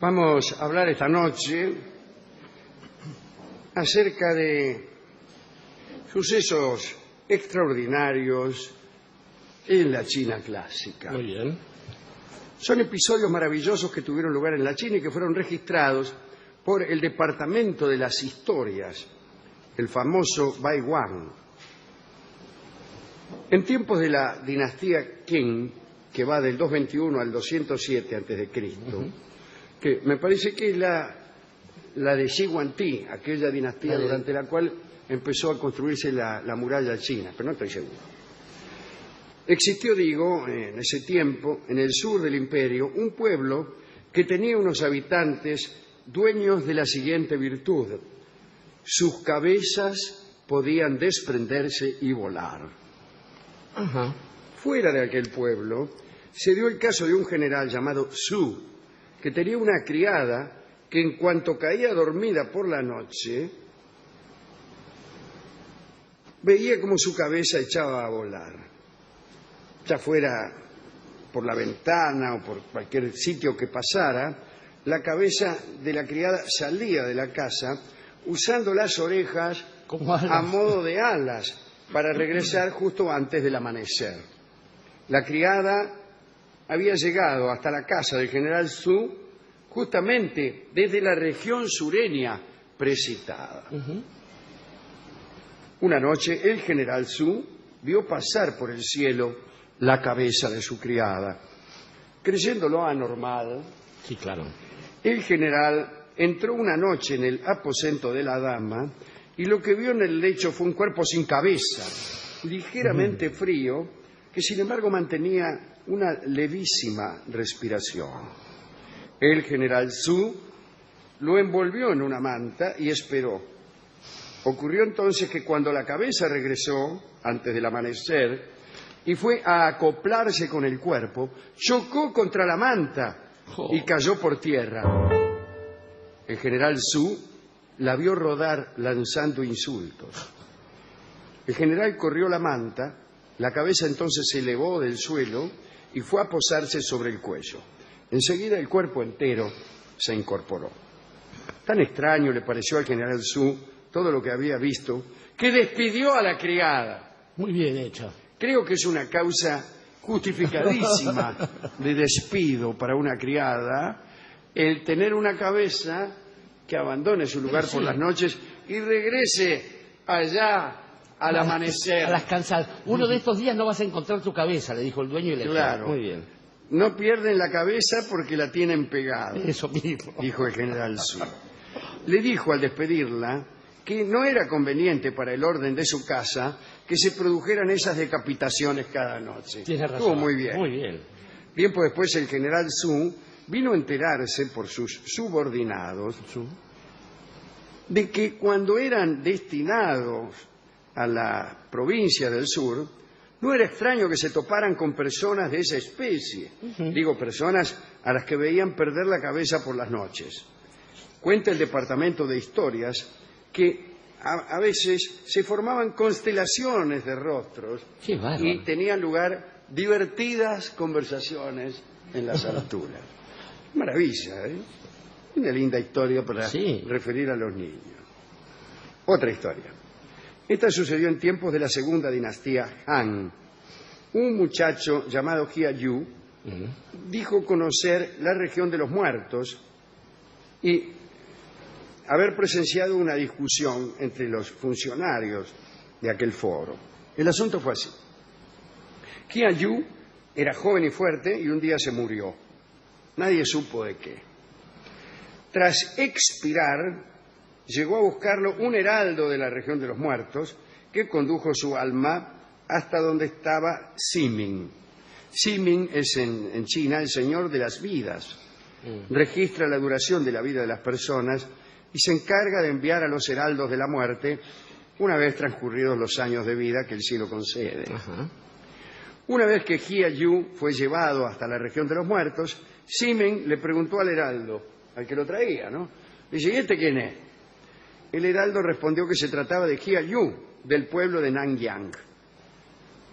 Vamos a hablar esta noche acerca de sucesos extraordinarios en la China clásica. Muy bien. Son episodios maravillosos que tuvieron lugar en la China y que fueron registrados por el Departamento de las Historias, el famoso Baiwan. En tiempos de la dinastía Qing, que va del 221 al 207 a.C., que me parece que es la de Xi Huangdi, aquella dinastía durante la cual empezó a construirse la muralla china, pero no estoy seguro. Existió, digo, en ese tiempo, en el sur del imperio, un pueblo que tenía unos habitantes dueños de la siguiente virtud: sus cabezas podían desprenderse y volar. Ajá. Fuera de aquel pueblo se dio el caso de un general llamado Su, que tenía una criada que en cuanto caía dormida por la noche, veía como su cabeza echaba a volar, ya fuera por la ventana o por cualquier sitio que pasara. La cabeza de la criada salía de la casa usando las orejas Como alas. a modo de alas para regresar justo antes del amanecer. La criada había llegado hasta la casa del general Su justamente desde la región sureña precitada. Una noche el general Su vio pasar por el cielo la cabeza de su criada. Creyéndolo anormal, Sí, claro. el general entró una noche en el aposento de la dama y lo que vio en el lecho fue un cuerpo sin cabeza, ligeramente frío, que sin embargo mantenía una levísima respiración. El general Su lo envolvió en una manta y esperó. Ocurrió entonces que cuando la cabeza regresó, antes del amanecer, y fue a acoplarse con el cuerpo, chocó contra la manta y cayó por tierra. El general Su la vio rodar lanzando insultos. El general corrió la manta, la cabeza entonces se elevó del suelo y fue a posarse sobre el cuello. Enseguida el cuerpo entero se incorporó. Tan extraño le pareció al general Su todo lo que había visto, que despidió a la criada. Muy bien hecho. Creo que es una causa justificadísima de despido para una criada el tener una cabeza que abandone su lugar por las noches y regrese allá al amanecer. A las cansadas. Uno de estos días no vas a encontrar tu cabeza, le dijo el dueño y le Claro. Muy bien. No pierden la cabeza porque la tienen pegada, Eso mismo. dijo el general Su. Le dijo al despedirla que no era conveniente para el orden de su casa que se produjeran esas decapitaciones cada noche. Tienes razón. Estuvo muy bien. Muy bien. Tiempo después el general Su vino a enterarse por sus subordinados de que cuando eran destinados a la provincia del sur, no era extraño que se toparan con personas de esa especie. Digo, personas a las que veían perder la cabeza por las noches. Cuenta el Departamento de Historias que a veces se formaban constelaciones de rostros Qué bárbaro. y tenían lugar divertidas conversaciones en las alturas. Maravilla, ¿eh? Una linda historia para referir a los niños. Otra historia. Esta sucedió en tiempos de la segunda dinastía Han. Un muchacho llamado Jia Yu dijo conocer la región de los muertos y haber presenciado una discusión entre los funcionarios de aquel foro. El asunto fue así. Jia Yu era joven y fuerte y un día se murió. Nadie supo de qué. Tras expirar, llegó a buscarlo un heraldo de la región de los muertos que condujo su alma hasta donde estaba Siming. Siming es en China el señor de las vidas. Registra la duración de la vida de las personas y se encarga de enviar a los heraldos de la muerte una vez transcurridos los años de vida que el cielo concede. Una vez que Jia Yu fue llevado hasta la región de los muertos, Siming le preguntó al heraldo, al que lo traía, ¿no? Dice, ¿y este quién es? El heraldo respondió que se trataba de Jia Yu, del pueblo de Nangyang.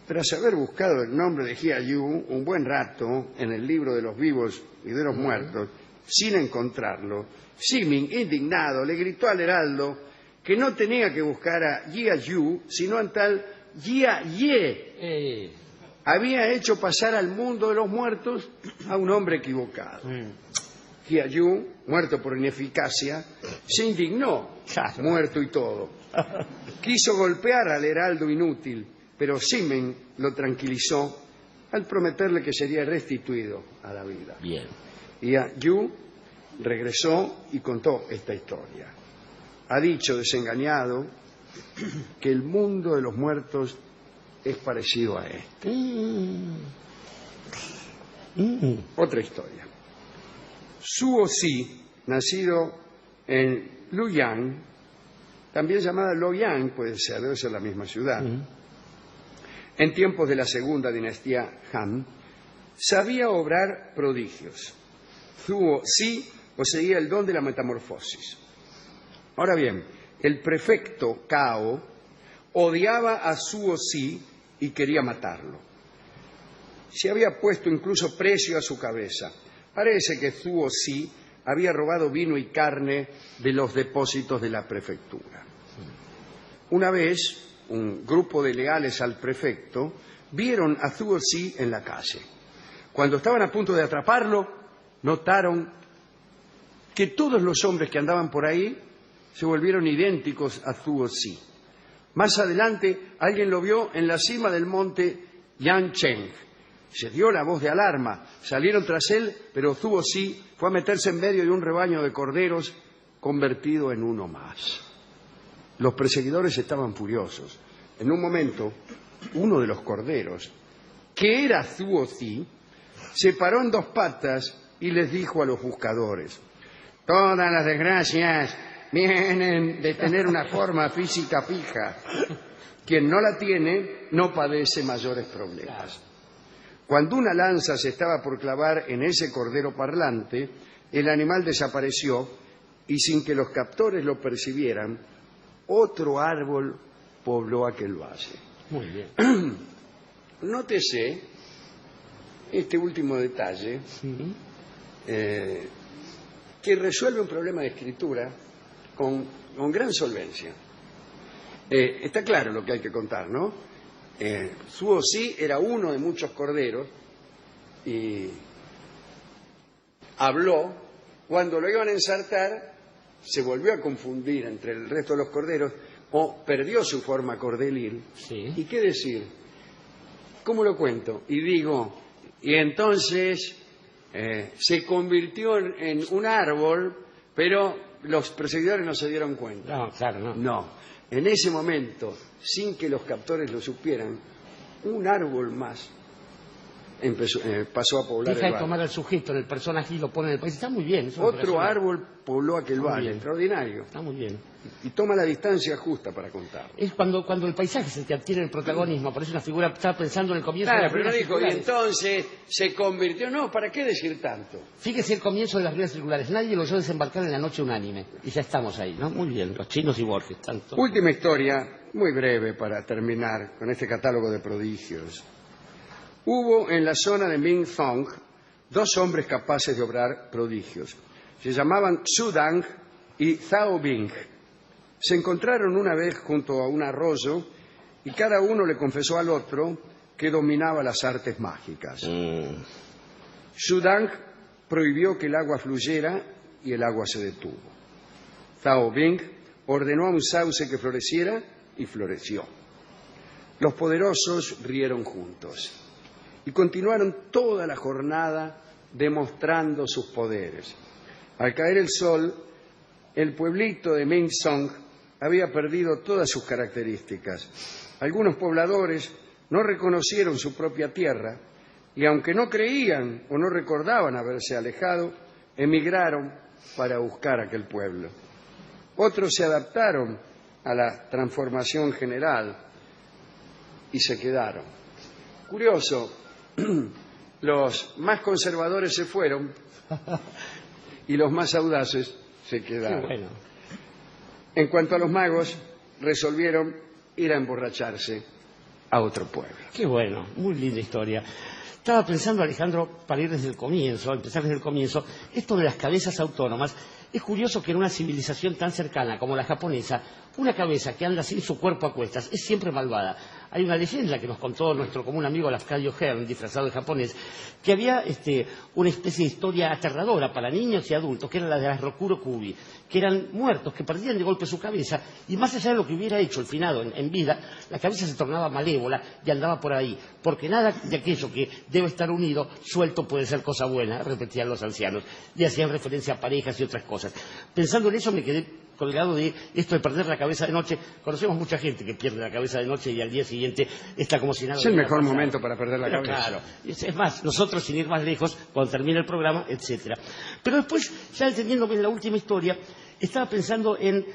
Tras haber buscado el nombre de Jia Yu un buen rato en el libro de los vivos y de los muertos, sin encontrarlo, Simin, indignado, le gritó al heraldo que no tenía que buscar a Jia Yu, sino a tal Jia Ye. Había hecho pasar al mundo de los muertos a un hombre equivocado. Jia Yu, muerto por ineficacia, se indignó, muerto y todo. Quiso golpear al heraldo inútil, pero Simin lo tranquilizó al prometerle que sería restituido a la vida. Bien. Jia Yu regresó y contó esta historia. Ha dicho, desengañado, que el mundo de los muertos es parecido a este. Otra historia. Suo Si, nacido en Luoyang, también llamada Luoyang, debe ser la misma ciudad, en tiempos de la segunda dinastía Han, sabía obrar prodigios. Suo Si poseía el don de la metamorfosis. Ahora bien, el prefecto Cao odiaba a Suo Si y quería matarlo. Se había puesto incluso precio a su cabeza. Parece que Suo Si había robado vino y carne de los depósitos de la prefectura. Una vez, un grupo de leales al prefecto vieron a Suo Si en la calle. Cuando estaban a punto de atraparlo, notaron que todos los hombres que andaban por ahí se volvieron idénticos a Suo Si. Más adelante, alguien lo vio en la cima del monte Yancheng. Se dio la voz de alarma. Salieron tras él, pero Suo Si fue a meterse en medio de un rebaño de corderos convertido en uno más. Los perseguidores estaban furiosos. En un momento, uno de los corderos, que era Suo Si, se paró en dos patas y les dijo a los buscadores: todas las desgracias vienen de tener una forma física fija. Quien no la tiene no padece mayores problemas. Cuando una lanza se estaba por clavar en ese cordero parlante, el animal desapareció y sin que los captores lo percibieran, otro árbol pobló aquel valle. Muy bien. Nótese este último detalle, que resuelve un problema de escritura con gran solvencia. Está claro lo que hay que contar, ¿no? Suo Si era uno de muchos corderos y habló. Cuando lo iban a ensartar, se volvió a confundir entre el resto de los corderos o perdió su forma cordelil. Sí. ¿Y qué decir? ¿Cómo lo cuento? Y digo, y entonces se convirtió en un árbol, pero los perseguidores no se dieron cuenta. No, claro, no. No. En ese momento, sin que los captores lo supieran, un árbol más pasó a poblar Deja el de valle. tomar al sujeto en el personaje y lo pone en el país. Está muy bien. Otro árbol pobló aquel valle, bien. extraordinario. Está muy bien. Y toma la distancia justa para contarlo. Es cuando el paisaje es el que adquiere el protagonismo. Por eso una figura, estaba pensando en el comienzo de Claro, las pero no ruedas dijo, y circulares. entonces se convirtió. No, ¿para qué decir tanto? Fíjese el comienzo de las ruedas circulares. Nadie lo oyó desembarcar en la noche unánime. Y ya estamos ahí, ¿no? Muy bien. Los chinos y Borges, tanto. Última historia, muy breve para terminar con este catálogo de prodigios. Hubo en la zona de Mingzong dos hombres capaces de obrar prodigios. Se llamaban Xu Dang y Zhao Bing. Se encontraron una vez junto a un arroyo y cada uno le confesó al otro que dominaba las artes mágicas. Xu Dang prohibió que el agua fluyera y el agua se detuvo. Zhao Bing ordenó a un sauce que floreciera y floreció. Los poderosos rieron juntos y continuaron toda la jornada demostrando sus poderes. Al caer el sol, el pueblito de Mingzong había perdido todas sus características. Algunos pobladores no reconocieron su propia tierra y, aunque no creían o no recordaban haberse alejado, emigraron para buscar aquel pueblo. Otros se adaptaron a la transformación general y se quedaron. Curioso, los más conservadores se fueron y los más audaces se quedaron. Qué bueno. En cuanto a los magos, resolvieron ir a emborracharse a otro pueblo. Qué bueno. Muy linda historia. Estaba pensando, Alejandro, para ir desde el comienzo, empezar desde el comienzo, esto de las cabezas autónomas. Es curioso que en una civilización tan cercana como la japonesa, una cabeza que anda sin su cuerpo a cuestas es siempre malvada. Hay una leyenda que nos contó nuestro común amigo Lafcadio Hearn, disfrazado de japonés, que había una especie de historia aterradora para niños y adultos, que era la de las Rokuro Kubi, que eran muertos, que perdían de golpe su cabeza, y más allá de lo que hubiera hecho el finado en vida, la cabeza se tornaba malévola y andaba por ahí, porque nada de aquello que debe estar unido, suelto puede ser cosa buena, repetían los ancianos, y hacían referencia a parejas y otras cosas. Pensando en eso me quedé colgado de esto de perder la cabeza de noche. Conocemos mucha gente que pierde la cabeza de noche y al día siguiente está como si nada. Es el mejor momento para perder la cabeza. Claro, es más, nosotros sin ir más lejos, cuando termine el programa, etcétera. Pero después, ya entendiendo bien la última historia, estaba pensando en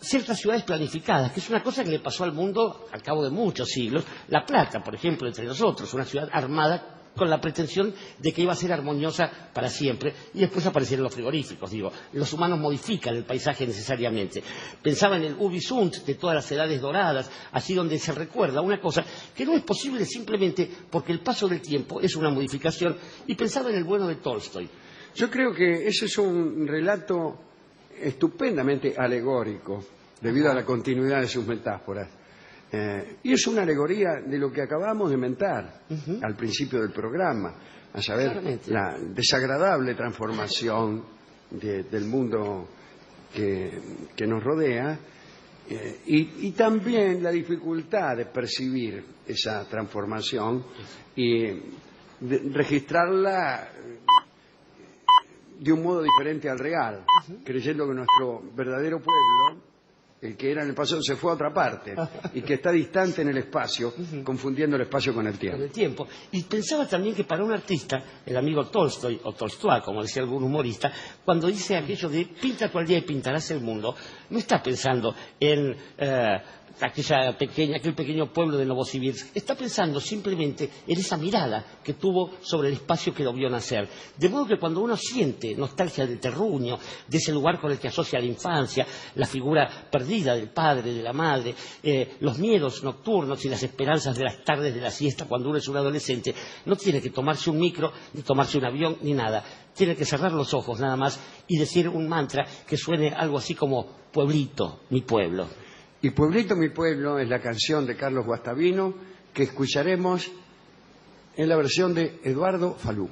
ciertas ciudades planificadas, que es una cosa que le pasó al mundo al cabo de muchos siglos. La Plata, por ejemplo, entre nosotros, una ciudad armada con la pretensión de que iba a ser armoniosa para siempre, y después aparecieron los frigoríficos. Digo, los humanos modifican el paisaje necesariamente. Pensaba en el Ubisunt de todas las edades doradas, así donde se recuerda una cosa que no es posible simplemente porque el paso del tiempo es una modificación, y pensaba en el bueno de Tolstoy. Yo creo que ese es un relato estupendamente alegórico, debido a la continuidad de sus metáforas. Y es una alegoría de lo que acabamos de mentar al principio del programa, a saber, claramente, la desagradable transformación del mundo que nos rodea, y también la dificultad de percibir esa transformación y de registrarla de un modo diferente al real, creyendo que nuestro verdadero pueblo, el que era en el pasado, se fue a otra parte y que está distante en el espacio, confundiendo el espacio con el tiempo. Con el tiempo. Y pensaba también que para un artista, el amigo Tolstoy, o Tolstoy, como decía algún humorista, cuando dice aquello de pinta tu aldea y pintarás el mundo, no está pensando en aquel pequeño pueblo de Novosibirsk. Está pensando simplemente en esa mirada que tuvo sobre el espacio que lo vio nacer. De modo que cuando uno siente nostalgia de Terruño, de ese lugar con el que asocia la infancia, la figura perdida del padre, de la madre, los miedos nocturnos y las esperanzas de las tardes de la siesta cuando uno es un adolescente, no tiene que tomarse un micro, ni tomarse un avión, ni nada. Tiene que cerrar los ojos nada más y decir un mantra que suene algo así como pueblito, mi pueblo. Y Pueblito, mi pueblo es la canción de Carlos Guastavino que escucharemos en la versión de Eduardo Falú.